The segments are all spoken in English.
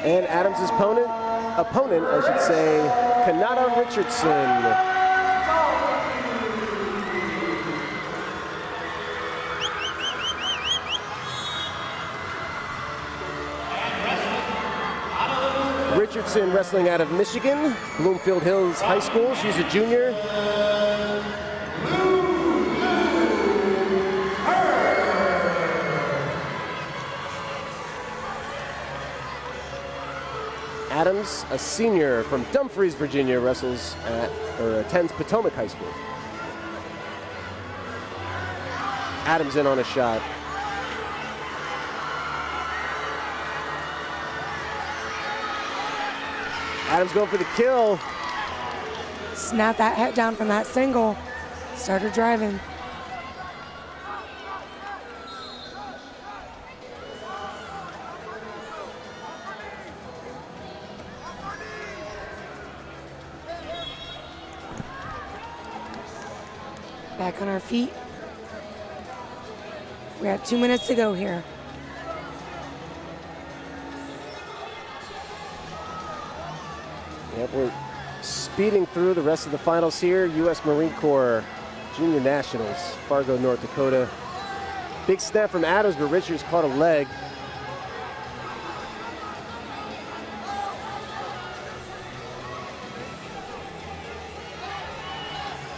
And Adams' opponent, I should say, Kanata Richardson. Richardson wrestling out of Michigan, Bloomfield Hills High School. She's a junior. Adams, a senior from Dumfries, Virginia, wrestles at, or attends Potomac High School. Adams in on a shot. Adams going for the kill. Snap that head down from that single. Started driving. Back on our feet. We have 2 minutes to go here. Yep, we're speeding through the rest of the finals here. U.S. Marine Corps Junior Nationals, Fargo, North Dakota. Big snap from Adams, but Richards caught a leg.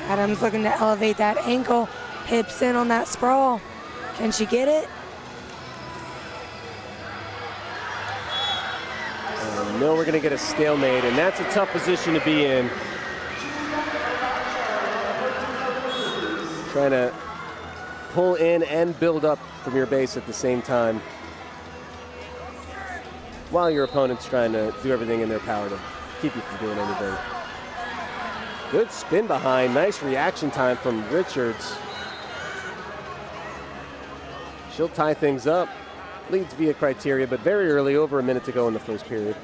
Adams looking to elevate that ankle, hips in on that sprawl. Can she get it? No, we're gonna get a stalemate, and that's a tough position to be in. Trying to pull in and build up from your base at the same time, while your opponent's trying to do everything in their power to keep you from doing anything. Good spin behind, nice reaction time from Richards. She'll tie things up, leads via criteria, but very early, over a minute to go in the first period.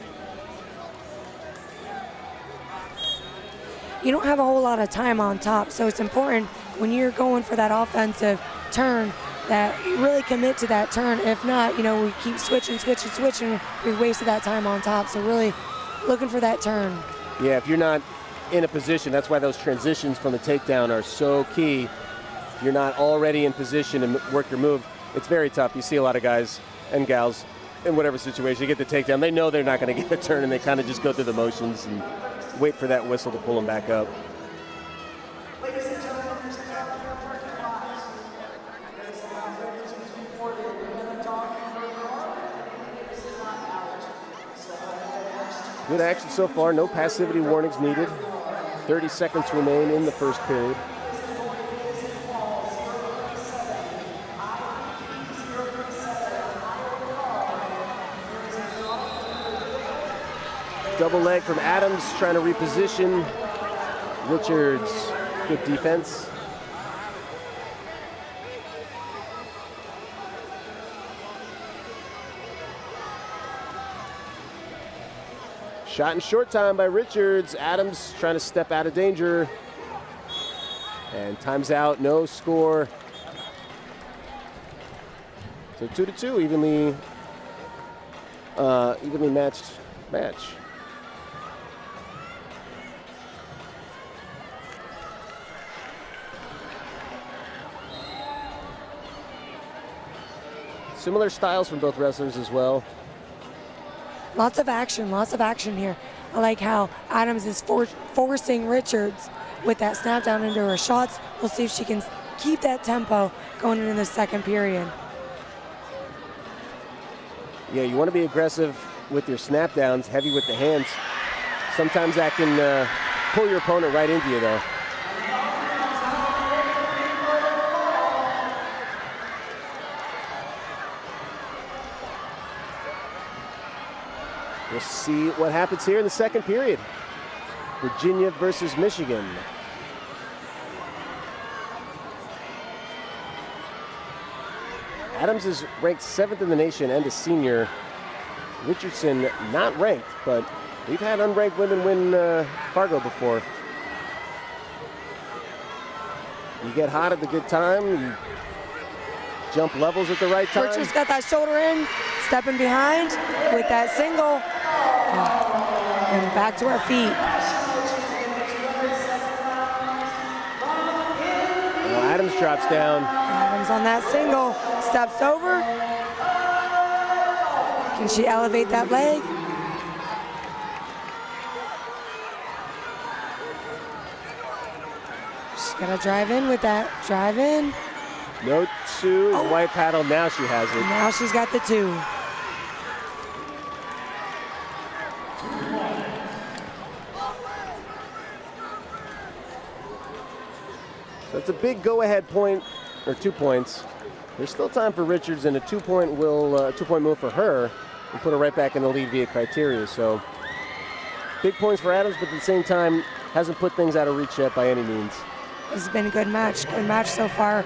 You don't have a whole lot of time on top, so it's important when you're going for that offensive turn that you really commit to that turn. If not, you know, we keep switching, we've wasted that time on top, so really looking for that turn. Yeah, if you're not in a position, that's why those transitions from the takedown are so key. If you're not already in position and work your move, it's very tough. You see a lot of guys and gals in whatever situation, you get the takedown, they know they're not going to get the turn, and they kind of just go through the motions and wait for that whistle to pull them back up. Good action so far, no passivity warnings needed. 30 seconds remain in the first period. Double leg from Adams, trying to reposition. Richards, good defense. Shot in short time by Richards. Adams trying to step out of danger. And time's out, no score. So 2-2, evenly matched match. Similar styles from both wrestlers as well. Lots of action here. I like how Adams is forcing Richards with that snap down into her shots. We'll see if she can keep that tempo going into the second period. Yeah, you want to be aggressive with your snap downs, heavy with the hands. Sometimes that can pull your opponent right into you though. We'll see what happens here in the second period. Virginia versus Michigan. Adams is ranked 7th in the nation and a senior. Richardson not ranked, but we've had unranked women win Fargo before. You get hot at the good time, you jump levels at the right time. Richards got that shoulder in, stepping behind with that single. And back to our feet. Well, Adams drops down. Adams on that single, steps over. Can she elevate that leg? She's gotta drive in with that, drive in. No two, white paddle, now she has it. Now she's got the 2. That's a big go-ahead point, or 2 points. There's still time for Richards, and a 2-point move for her, and put her right back in the lead via criteria. So big points for Adams, but at the same time, hasn't put things out of reach yet by any means. This has been a good match so far.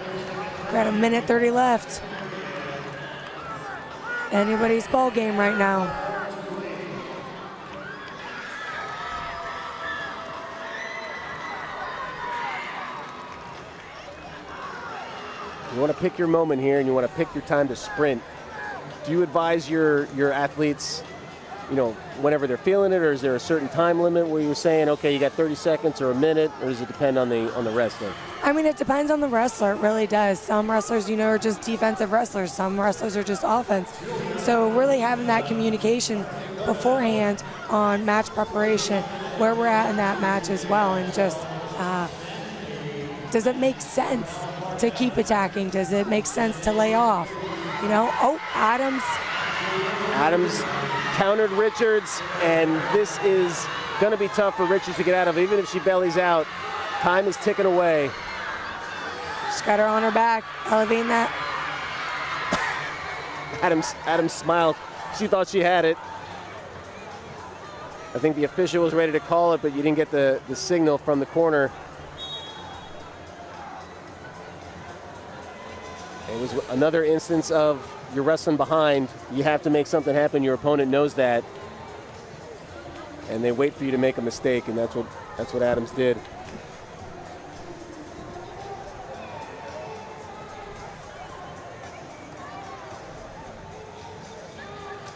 We're at 1:30 left. Anybody's ball game right now. You want to pick your moment here, and you want to pick your time to sprint. Do you advise your athletes, whenever they're feeling it, or is there a certain time limit where you're saying, okay, you got 30 seconds or a minute, or does it depend on the wrestler? I mean, it depends on the wrestler. It really does. Some wrestlers, are just defensive wrestlers. Some wrestlers are just offense. So really having that communication beforehand on match preparation, where we're at in that match as well, and just does it make sense to keep attacking? Does it make sense to lay off? Adams countered Richards, and this is going to be tough for Richards to get out of. Even if she bellies out, time is ticking away. She's got her on her back, elevating that. Adams smiled. She thought she had it. I think the official was ready to call it, but you didn't get the signal from the corner. It was another instance of you're wrestling behind. You have to make something happen. Your opponent knows that, and they wait for you to make a mistake, and that's what Adams did.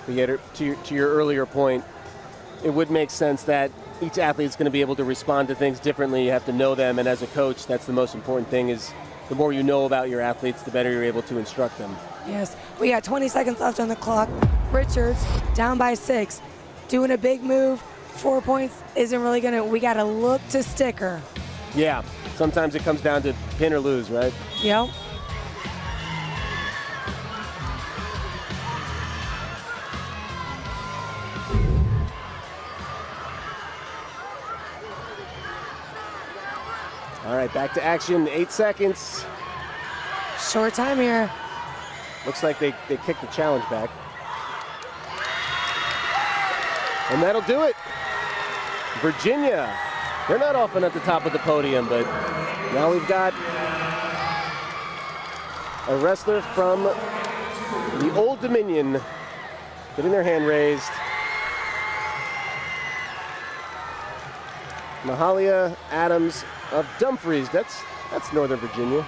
But yet, to your earlier point, it would make sense that each athlete's going to be able to respond to things differently. You have to know them, and as a coach, that's the most important thing. Is the more you know about your athletes, the better you're able to instruct them. Yes, we got 20 seconds left on the clock. Richards down by 6, doing a big move. 4 points isn't really gonna. We got to look to stick her. Yeah, sometimes it comes down to pin or lose, right? Yep. All right, back to action. 8 seconds. Short time here. Looks like they kicked the challenge back. And that'll do it. Virginia. They're not often at the top of the podium, but now we've got a wrestler from the Old Dominion getting their hand raised. Mahalia Adams of Dumfries. That's Northern Virginia.